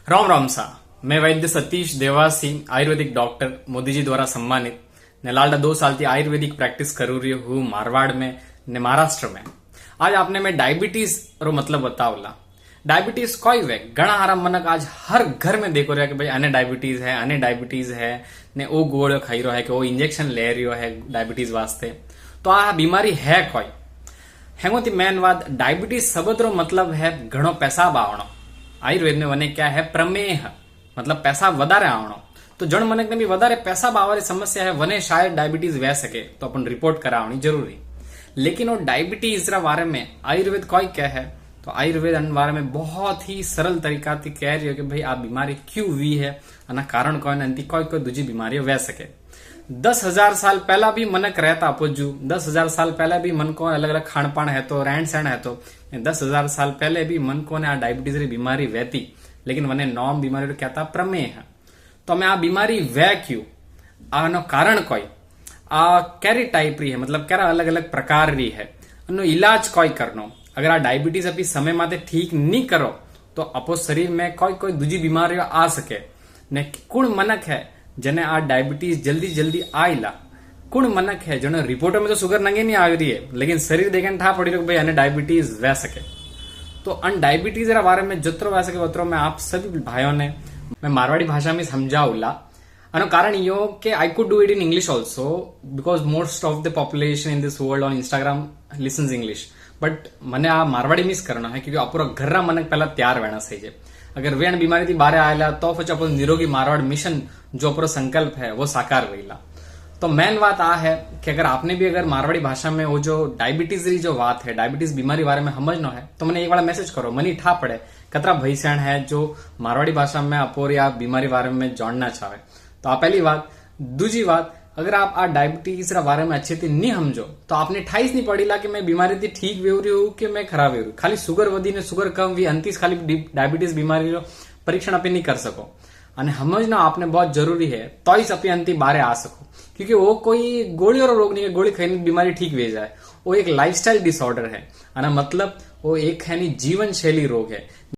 राम राम सा। मैं वैद्य सतीश देवासी आयुर्वेदिक डॉक्टर मोदी जी द्वारा सम्मानित ने लालडा 2 साल થી આયુર્વેદિક પ્રેક્ટિસ કરું રહ્યો હું મારવાડ में ने महाराष्ट्र में। आज आपने मैं डायबिटीज रो मतलब बतावला। डायबिटीज कोई वे घना हारा मनक आज हर घर में देखो रहा कि भाई आने डायबिटीज है ने ओ गोळ्यो खाई रहो है कि वो इंजेक्शन ले रही है डायबिटीज वास्ते। तो आ बीमारी है कोई हेंगोती मेन बात डायबिटीज शब्द रो मतलब है घणो पेशाब आवणो। आयुर्वेद में वने क्या है प्रमेह मतलब पेशाब वधारे आवणो। तो जण मनक ने भी वधारे पेशाब आवारी समस्या है वने शायद डायबिटीज वे सके तो अपन रिपोर्ट करावनी जरूरी। लेकिन वो डायबिटीज रा बारे में आयुर्वेद कोई कह है तो आयुर्वेद बारे में बहुत ही सरल तरीका थी कह रही हो कि भाई आ बीमारी क्यों हुई है आना कारण कोई नहीं कोई दूजी बीमारी वे सके। 10,000 साल पहला भी मनक रहता पोजू 10,000 साल पहले भी मन को अलग अलग खान पान है तो रहन सहन है तो 10,000 साल पहले भी मन को ने आ डायबिटीज री बीमारी वहती लेकिन वने नॉम बीमारी कहता प्रमेह। तो मैं आ बीमारी वे क्यों आनो कारण कोई आ कैरी टाइप री है मतलब कैरा अलग अलग प्रकार री है अनो इलाज कोई करनो। अगर आ डायबिटीज अभी समय माते ठीक नहीं करो तो अपो शरीर में कोई दूजी बीमारी आ सके ने कुण मनक है जने आ डायबिटीज जल्दी जल्दी आईला कुण मनक है जने रिपोर्टों में तो शुगर नंगे नहीं आ रही है लेकिन शरीर देखे ठा पड़ी भाई आने डायबिटीज वह सके। तो अन डायबिटीज रा बारे में जितरो वह सके उतरो मैं आप सभी भाइयों ने मैं मारवाड़ी भाषा में समझाऊला। अनो कारण यो कि I could do it in English also because most of the population in this world on Instagram lessons English but मने आ मारवाड़ी मिस करना है क्योंकि पूरा घर मनक पहला तैयार रहना सही है। अगर वेण बीमारी थी बारे आयला तो फिर अपन निरोगी मारवाड़ मिशन जो अपना संकल्प है वो साकार वेला। तो मेन बात आ है कि अगर आपने भी अगर मारवाड़ी भाषा में वो जो डायबिटीज री जो बात है डायबिटीज बीमारी बारे में समझना है तो मैंने एक बार मैसेज करो मनी ठा पड़े कतरा भईसैन है जो मारवाड़ी भाषा में अपोरी आप बीमारी बारे में जानना चाहे। तो आप पहली बात दूसरी बात अगर आप आ डायबिटीज रा बारे में अच्छे से नहीं समझो तो आपने 28 नहीं पड़ी ला कि मैं बीमारी थी ठीक वेवरी हूँ कि मैं खराब वेवरी खाली शुगर वधी ने शुगर कम हुई अंतिस खाली डायबिटीज बीमारी रो परीक्षण अपने नहीं कर सको અને સમજना आपने बहुत जरूरी है तो ही अपनी अंति बारे आ सको क्योंकि वो कोई गोलियों रोग नहीं है गोली खाई बीमारी ठीक वे जाए वो एक लाइफस्टाइल डिसऑर्डर है मतलब वो एक है जीवन शैली रोग है।